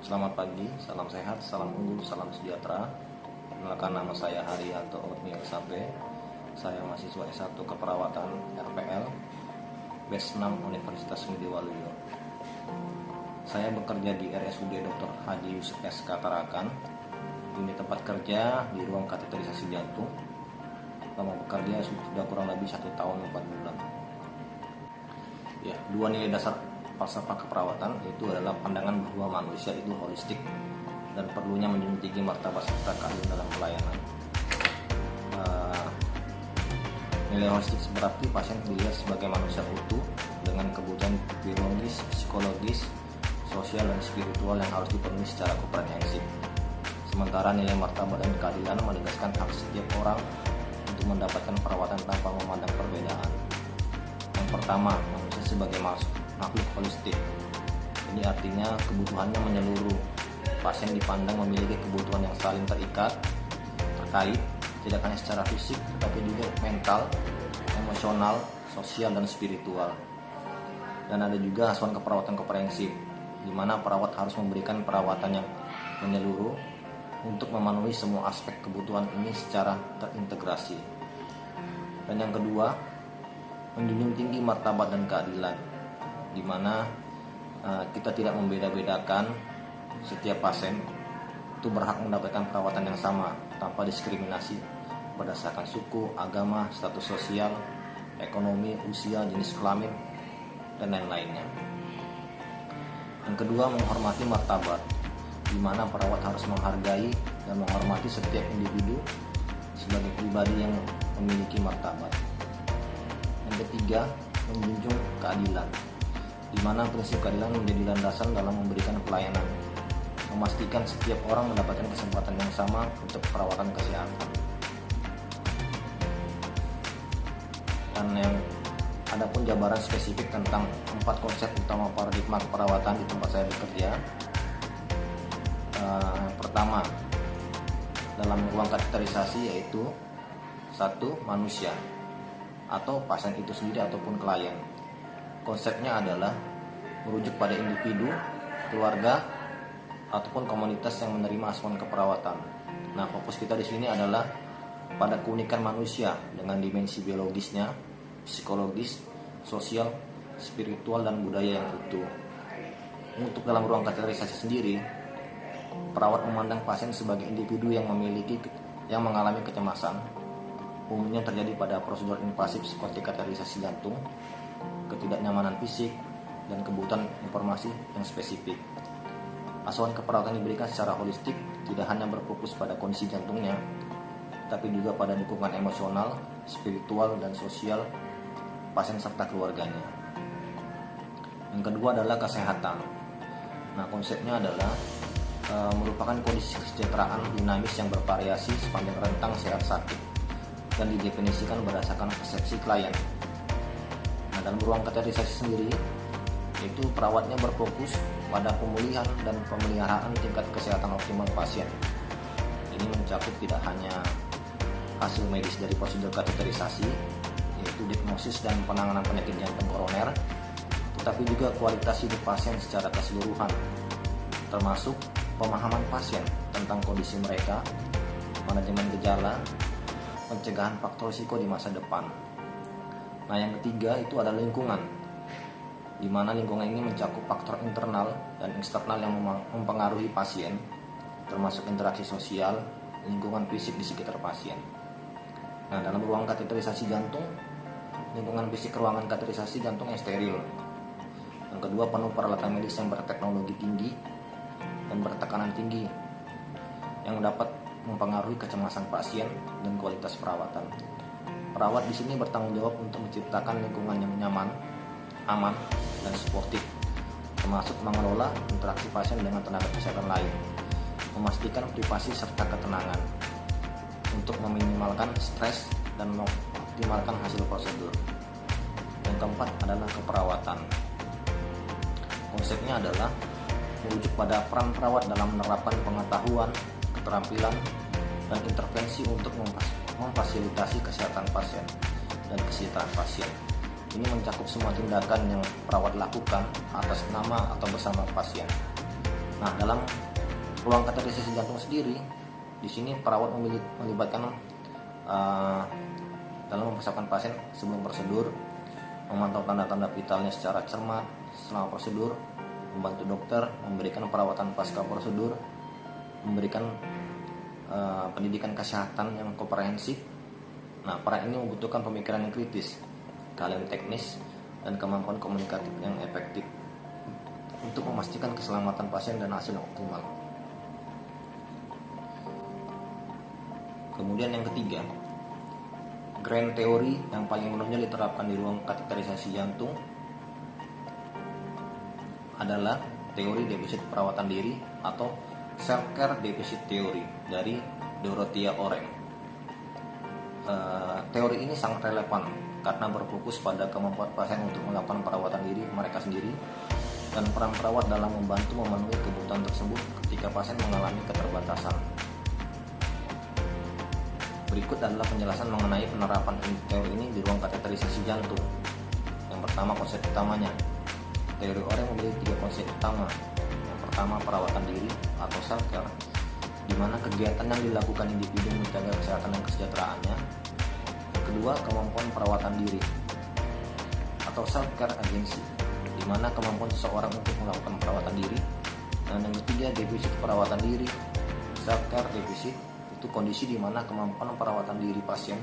Selamat pagi, salam sehat, salam unggul, salam sejahtera. Perkenalkan, nama saya Haryanto Otmil Sabe. Saya mahasiswa S1 Keperawatan RPL Batch 6 Universitas Ngudi Waluyo. Saya bekerja di RSUD Dr. Haji Yusuf SK Tarakan. Unit tempat kerja di ruang kateterisasi jantung. Lama bekerja sudah kurang lebih 1 tahun 4 bulan. Dua nilai dasar falsafah keperawatan itu adalah pandangan bahwa manusia itu holistik dan perlunya menjunjung tinggi martabat serta keadilan dalam pelayanan. Nilai holistik berarti pasien dilihat sebagai manusia utuh dengan kebutuhan biologis, psikologis, sosial, dan spiritual yang harus dipenuhi secara komprehensif. Sementara nilai martabat dan keadilan menegaskan hak setiap orang untuk mendapatkan perawatan tanpa memandang perbedaan. Yang pertama, manusia sebagai makhluk holistik. Ini artinya kebutuhannya menyeluruh. Pasien dipandang memiliki kebutuhan yang saling terkait, tidak hanya secara fisik, tapi juga mental, emosional, sosial, dan spiritual. Dan ada juga asuhan keperawatan komprehensif, di mana perawat harus memberikan perawatan yang menyeluruh untuk memenuhi semua aspek kebutuhan ini secara terintegrasi. Dan yang kedua, menjunjung tinggi martabat dan keadilan, di mana kita tidak membeda-bedakan. Setiap pasien itu berhak mendapatkan perawatan yang sama tanpa diskriminasi berdasarkan suku, agama, status sosial, ekonomi, usia, jenis kelamin, dan lain-lainnya. Yang kedua, menghormati martabat, di mana perawat harus menghargai dan menghormati setiap individu sebagai pribadi yang memiliki martabat. Yang ketiga, menjunjung keadilan, di mana prinsip keadilan menjadi landasan dalam memberikan pelayanan, memastikan setiap orang mendapatkan kesempatan yang sama untuk perawatan kesehatan. Dan yang ada pun jabaran spesifik tentang 4 konsep utama paradigma keperawatan di tempat saya bekerja. Yang pertama, dalam ruang kateterisasi yaitu 1. Manusia atau pasien itu sendiri ataupun klien. Konsepnya adalah merujuk pada individu, keluarga, ataupun komunitas yang menerima asuhan keperawatan. Nah, fokus kita di sini adalah pada keunikan manusia dengan dimensi biologisnya, psikologis, sosial, spiritual, dan budaya yang utuh. Untuk dalam ruang kateterisasi sendiri, perawat memandang pasien sebagai individu yang mengalami kecemasan. Umumnya terjadi pada prosedur invasif seperti kateterisasi jantung, ketidaknyamanan fisik, dan kebutuhan informasi yang spesifik. Asuhan keperawatan diberikan secara holistik, tidak hanya berfokus pada kondisi jantungnya, tapi juga pada dukungan emosional, spiritual, dan sosial pasien serta keluarganya. Yang kedua adalah kesehatan. Nah, konsepnya adalah merupakan kondisi kesejahteraan dinamis yang bervariasi sepanjang rentang sehat sakit dan didefinisikan berdasarkan persepsi klien. Nah, dalam ruang kateterisasi sendiri, itu perawatnya berfokus pada pemulihan dan pemeliharaan tingkat kesehatan optimal pasien. Ini mencakup tidak hanya hasil medis dari prosedur kateterisasi, yaitu diagnosis dan penanganan penyakit jantung koroner, tetapi juga kualitas hidup pasien secara keseluruhan, termasuk pemahaman pasien tentang kondisi mereka, manajemen gejala, pencegahan faktor risiko di masa depan. Nah, yang ketiga itu adalah lingkungan, di mana lingkungan ini mencakup faktor internal dan eksternal yang mempengaruhi pasien, termasuk interaksi sosial, lingkungan fisik di sekitar pasien. Nah, dalam ruang kateterisasi jantung, lingkungan fisik ruangan kateterisasi jantung yang steril. Yang kedua, penuh peralatan medis yang berteknologi tinggi dan bertekanan tinggi yang dapat mempengaruhi kecemasan pasien dan kualitas perawatan. Perawat di sini bertanggung jawab untuk menciptakan lingkungan yang nyaman, aman, dan sportif, termasuk mengelola interaksi pasien dengan tenaga kesehatan lain, memastikan privasi serta ketenangan untuk meminimalkan stres dan mengoptimalkan hasil prosedur. Yang keempat adalah keperawatan. Konsepnya adalah merujuk pada peran perawat dalam menerapkan pengetahuan, keterampilan, dan intervensi untuk memfasilitasi kesehatan pasien dan kesejahteraan pasien. Ini mencakup semua tindakan yang perawat lakukan atas nama atau bersama pasien. Nah, dalam ruang kateterisasi jantung sendiri, di sini perawat melibatkan dalam mempersiapkan pasien sebelum prosedur, memantau tanda-tanda vitalnya secara cermat selama prosedur, membantu dokter memberikan perawatan pasca prosedur, memberikan pendidikan kesehatan yang komprehensif. Nah, peran ini membutuhkan pemikiran yang kritis, keahlian teknis, dan kemampuan komunikatif yang efektif untuk memastikan keselamatan pasien dan hasil yang optimal. Kemudian yang ketiga, grand teori yang paling menonjol diterapkan di ruang kateterisasi jantung adalah teori defisit perawatan diri atau self-care deficit theory dari Dorothea Oren. Teori ini sangat relevan karena berfokus pada kemampuan pasien untuk melakukan perawatan diri mereka sendiri dan peran perawat dalam membantu memenuhi kebutuhan tersebut ketika pasien mengalami keterbatasan. Berikut adalah penjelasan mengenai penerapan teori ini di ruang kateterisasi jantung. Yang pertama, konsep utamanya. Teori Oren memiliki 3 konsep utama. Yang pertama, perawatan diri atau self-care, di mana kegiatan yang dilakukan individu menjaga kesehatan dan kesejahteraannya. Yang kedua, kemampuan perawatan diri atau self-care agency, di mana kemampuan seseorang untuk melakukan perawatan diri. Dan yang ketiga, defisit perawatan diri, self-care deficit, itu kondisi di mana kemampuan perawatan diri pasien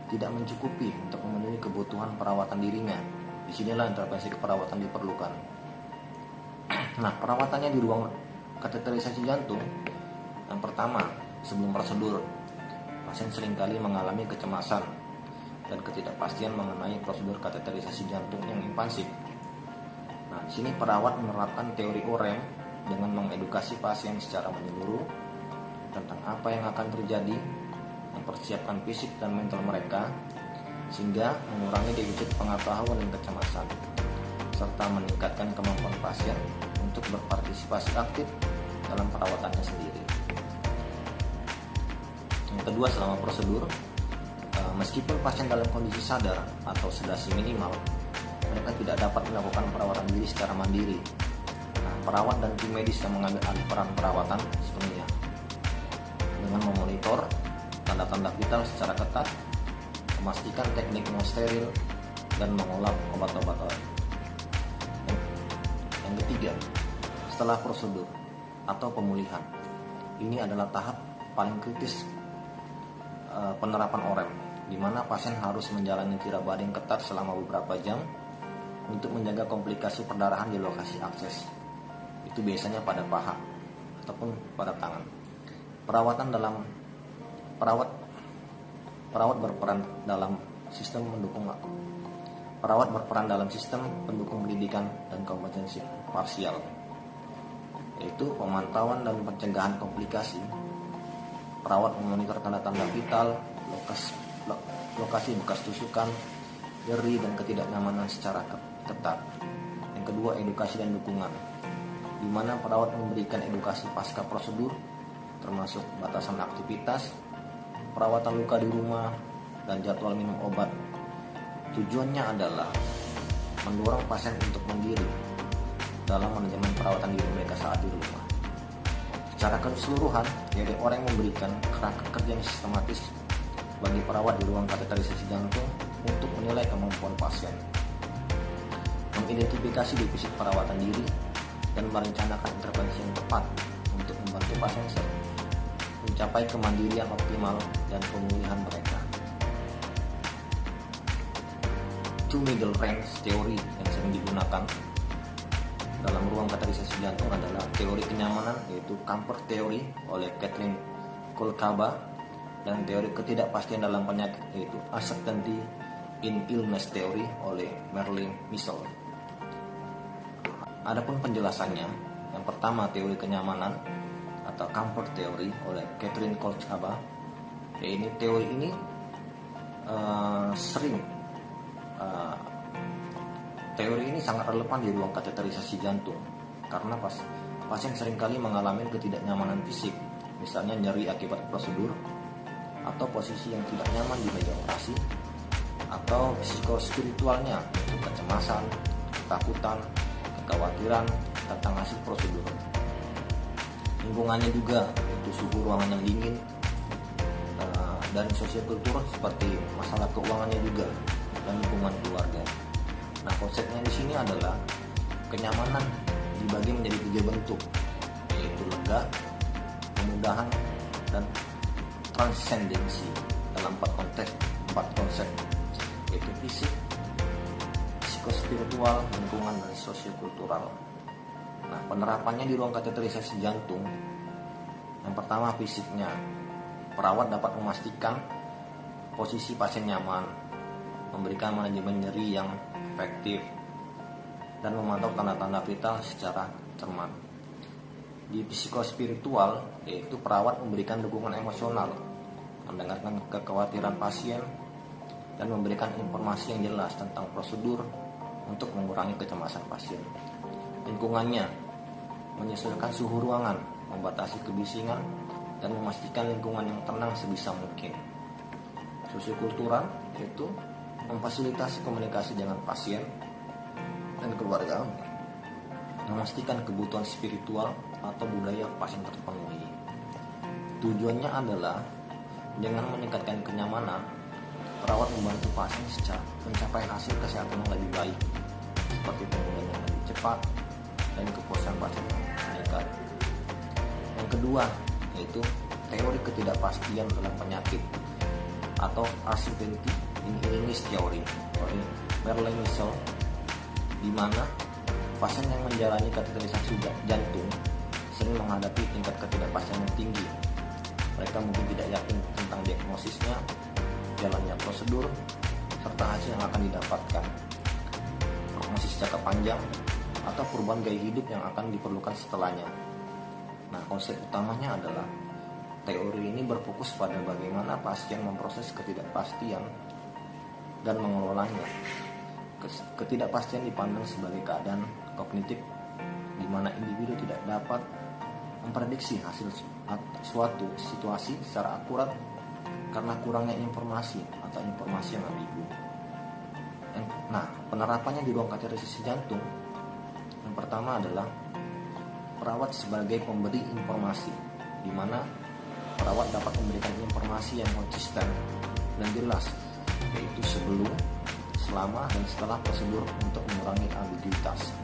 tidak mencukupi untuk memenuhi kebutuhan perawatan dirinya. Disinilah intervensi keperawatan diperlukan. Nah, perawatannya di ruang kateterisasi jantung. Yang pertama, sebelum prosedur, pasien seringkali mengalami kecemasan dan ketidakpastian mengenai prosedur kateterisasi jantung yang invasif. Nah, di sini perawat menerapkan teori Oren dengan mengedukasi pasien secara menyeluruh tentang apa yang akan terjadi, mempersiapkan fisik dan mental mereka, sehingga mengurangi defisit pengetahuan dan kecemasan, serta meningkatkan kemampuan pasien untuk berpartisipasi aktif dalam perawatannya sendiri. Yang kedua, selama prosedur, meskipun pasien dalam kondisi sadar atau sedasi minimal, mereka tidak dapat melakukan perawatan diri secara mandiri. Nah, perawat dan tim medis yang mengambil alih peran perawatan sepenuhnya dengan memonitor tanda-tanda vital secara ketat, memastikan tekniknya steril, dan mengolah obat-obatan. Yang ketiga, setelah prosedur atau pemulihan, ini adalah tahap paling kritis penerapan Oren, di mana pasien harus menjalani tirabading ketat selama beberapa jam untuk menjaga komplikasi perdarahan di lokasi akses. Itu biasanya pada paha ataupun pada tangan. Perawat berperan dalam sistem pendukung pendidikan dan kompetensi parsial, yaitu pemantauan dan pencegahan komplikasi. Perawat memonitor tanda-tanda vital, lokasi bekas tusukan, nyeri dan ketidaknyamanan secara ketat. Yang kedua, edukasi dan dukungan, di mana perawat memberikan edukasi pasca prosedur, termasuk batasan aktivitas, perawatan luka di rumah, dan jadwal minum obat. Tujuannya adalah mendorong pasien untuk mandiri dalam manajemen perawatan diri mereka saat di rumah. Secara keseluruhan, teori Oren memberikan kerangka kerja yang sistematis bagi perawat di ruang kateterisasi jantung untuk menilai kemampuan pasien, mengidentifikasi defisit perawatan diri, dan merencanakan intervensi yang tepat untuk membantu pasien mencapai kemandirian optimal dan pemulihan mereka. Two middle range teori yang sering digunakan dalam ruang kateterisasi jantung adalah teori kenyamanan, yaitu comfort theory oleh Kathleen Kolkaba, dan teori ketidakpastian dalam penyakit, yaitu uncertainty in illness theory oleh Merlin Missel. Adapun penjelasannya, yang pertama teori kenyamanan atau comfort theory oleh Kathleen Kolkaba. Teori ini teori ini sangat relevan di ruang kateterisasi jantung karena pasien seringkali mengalami ketidaknyamanan fisik, misalnya nyeri akibat prosedur, atau posisi yang tidak nyaman di meja operasi, atau psikospiritualnya, yaitu kecemasan, ketakutan, kekhawatiran tentang hasil prosedur. lingkungannya juga, itu suhu ruangan yang dingin, dan sosiokultur seperti masalah keuangannya juga, dan lingkungan keluarga. Nah, konsepnya di sini adalah kenyamanan dibagi menjadi 3 bentuk, yaitu lega, kemudahan, dan transendensi dalam 4 konsep, yaitu fisik, psikospiritual, lingkungan, dan sosiokultural. Nah, penerapannya di ruang kateterisasi jantung, yang pertama fisiknya, perawat dapat memastikan posisi pasien nyaman, memberikan manajemen nyeri yang efektif, dan memantau tanda-tanda vital secara cermat. Di psikospiritual, yaitu perawat memberikan dukungan emosional, mendengarkan kekhawatiran pasien, dan memberikan informasi yang jelas tentang prosedur untuk mengurangi kecemasan pasien. Lingkungannya, menyesuaikan suhu ruangan, membatasi kebisingan, dan memastikan lingkungan yang tenang sebisa mungkin. Sosiokultural, yaitu memfasilitasi komunikasi dengan pasien dan keluarga, memastikan kebutuhan spiritual atau budaya pasien terpenuhi. Tujuannya adalah dengan meningkatkan kenyamanan, perawat membantu pasien secara mencapai hasil kesehatan yang lebih baik, seperti pemulihan yang lebih cepat dan kepuasan pasien yang meningkat. Yang kedua, yaitu teori ketidakpastian dalam penyakit atau uncertainty in illness theory oleh Merle Mitchell, di mana pasien yang menjalani kateterisasi jantung sering menghadapi tingkat ketidakpastian yang tinggi. Mereka mungkin tidak yakin tentang diagnosisnya, jalannya prosedur, serta hasil yang akan didapatkan, prognosis jangka panjang, atau perubahan gaya hidup yang akan diperlukan setelahnya. Nah, konsep utamanya adalah teori ini berfokus pada bagaimana pasien memproses ketidakpastian dan mengelolanya. Ketidakpastian dipandang sebagai keadaan kognitif di mana individu tidak dapat memprediksi hasil suatu situasi secara akurat karena kurangnya informasi atau informasi yang ambigu. Nah, penerapannya di ruang kateterisasi jantung, yang pertama adalah perawat sebagai pemberi informasi, di mana perawat dapat memberikan informasi yang konsisten dan jelas, yaitu sebelum, selama, dan setelah prosedur untuk mengurangi ambiguitas.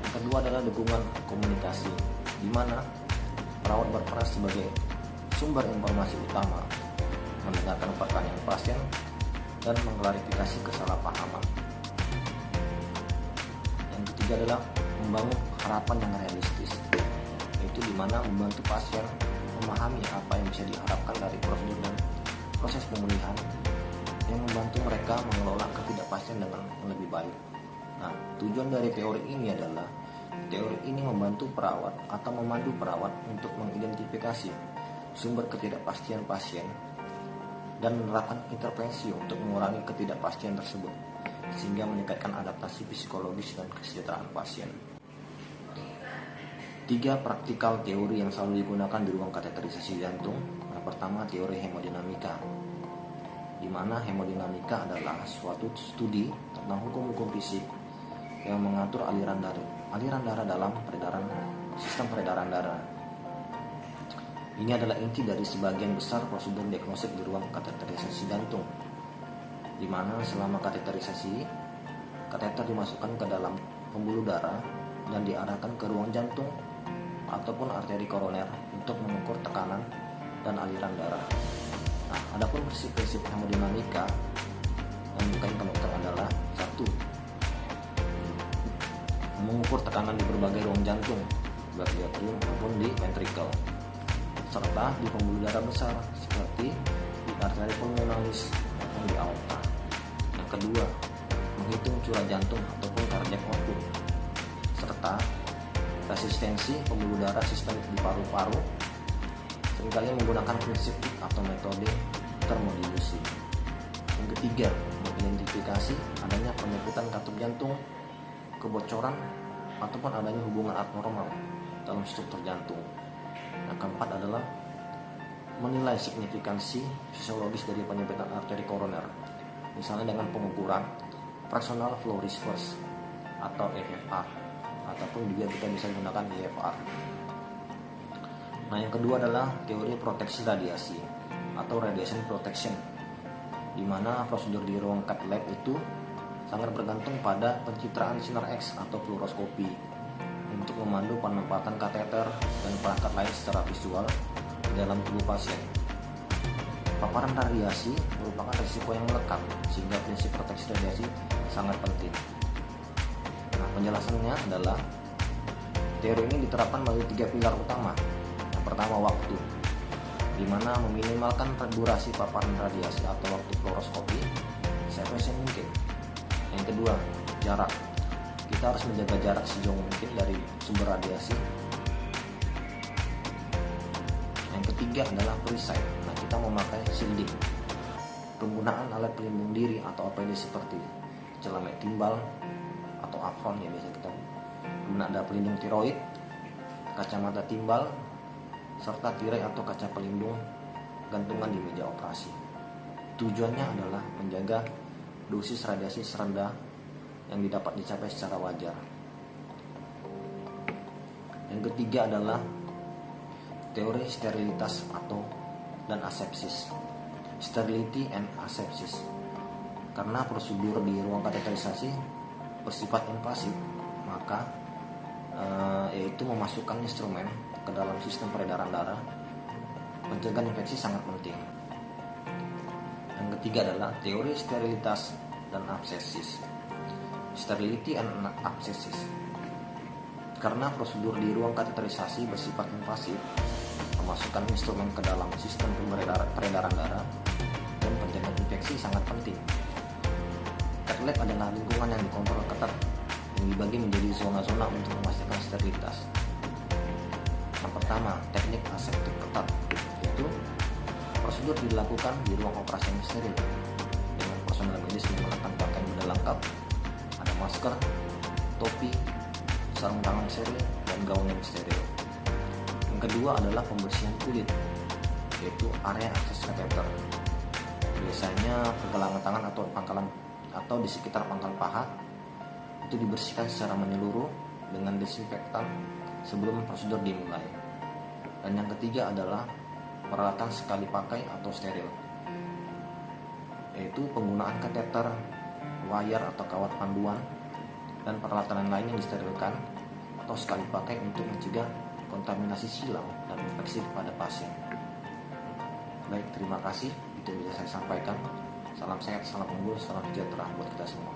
Yang kedua adalah dukungan komunikasi, di mana perawat berperan sebagai sumber informasi utama, mendengarkan pertanyaan pasien, dan mengklarifikasi kesalahpahaman. Yang ketiga adalah membangun harapan yang realistis, yaitu di mana membantu pasien memahami apa yang bisa diharapkan dari prosedur dan proses pemulihan, yang membantu mereka mengelola ketidakpastian dengan lebih baik. Nah, tujuan dari teori ini adalah teori ini membantu perawat atau memandu perawat untuk mengidentifikasi sumber ketidakpastian pasien dan menerapkan intervensi untuk mengurangi ketidakpastian tersebut, sehingga meningkatkan adaptasi psikologis dan kesejahteraan pasien. 3 praktikal teori yang selalu digunakan di ruang kateterisasi jantung. Yang pertama, teori hemodinamika, di mana hemodinamika adalah suatu studi tentang hukum-hukum fisik yang mengatur aliran darah dalam sistem peredaran darah. Ini adalah inti dari sebagian besar prosedur diagnosis di ruang kateterisasi jantung, di mana selama kateterisasi, kateter dimasukkan ke dalam pembuluh darah dan diarahkan ke ruang jantung ataupun arteri koroner untuk mengukur tekanan dan aliran darah. Nah, adapun prinsip-prinsip hemodinamika yang dikaikan dokter adalah 1. Mengukur tekanan di berbagai ruang jantung, baik di atrium maupun di ventricle, serta di pembuluh darah besar seperti di arteri pulmonalis maupun di aorta. Yang kedua, menghitung curah jantung ataupun cardiac output, serta resistensi pembuluh darah sistemik di paru-paru, seringkali menggunakan prinsip atau metode termodilusi. Yang ketiga, mengidentifikasi adanya penyempitan katup jantung, kebocoran, ataupun adanya hubungan abnormal dalam struktur jantung. Yang keempat adalah menilai signifikansi fisiologis dari penyempitan arteri koroner, misalnya dengan pengukuran fractional flow reverse atau FFR, ataupun juga kita bisa menggunakan IFR. Nah, yang kedua adalah teori proteksi radiasi atau radiation protection, di mana prosedur di ruang cath lab itu sangat bergantung pada pencitraan sinar X atau fluoroskopi untuk memandu penempatan kateter dan perangkat lain secara visual di dalam tubuh pasien. Paparan radiasi merupakan risiko yang melekat, sehingga prinsip proteksi radiasi sangat penting. Nah, penjelasannya adalah teori ini diterapkan melalui 3 pilar utama. Yang pertama, waktu, di mana meminimalkan durasi paparan radiasi atau waktu fluoroskopi seefisien mungkin. Yang kedua, jarak. Kita harus menjaga jarak sejauh mungkin dari sumber radiasi. Yang ketiga adalah perisai. Nah, kita memakai shielding. Penggunaan alat pelindung diri atau APD seperti celamek timbal atau apron ya biasa kita. Kemudian ada pelindung tiroid, kacamata timbal, serta tirai atau kaca pelindung gantungan di meja operasi. Tujuannya adalah menjaga dosis radiasi serendah yang didapat dicapai secara wajar. Yang ketiga adalah teori sterilitas dan asepsis. Sterility and asepsis. Karena prosedur di ruang kateterisasi bersifat invasif, maka yaitu memasukkan instrumen ke dalam sistem peredaran darah, pencegahan infeksi sangat penting. Yang ketiga adalah teori sterilitas dan absesis. Sterility and absesis. Karena prosedur di ruang kateterisasi bersifat invasif, memasukkan instrumen ke dalam sistem peredaran darah dan pencegahan infeksi sangat penting. Cath lab adalah lingkungan yang dikontrol ketat, yang dibagi menjadi zona-zona untuk memastikan sterilitas. Yang pertama, teknik aseptik ketat, yaitu prosedur dilakukan di ruang operasi yang steril dengan personel medis menggunakan pakaian beda lengkap, ada masker, topi, sarung tangan steril, dan gaun yang steril. Yang kedua adalah pembersihan kulit, yaitu area akses kateter. Biasanya pergelangan tangan atau pangkalan atau di sekitar pangkal paha itu dibersihkan secara menyeluruh dengan desinfektan sebelum prosedur dimulai. Dan yang ketiga adalah peralatan sekali pakai atau steril, yaitu penggunaan kateter, wire atau kawat panduan, dan peralatan lain yang disterilkan atau sekali pakai untuk mencegah kontaminasi silang dan infeksi kepada pasien. Baik, terima kasih. Itu bisa saya sampaikan. Salam sehat, salam unggul, salam sejahtera buat kita semua.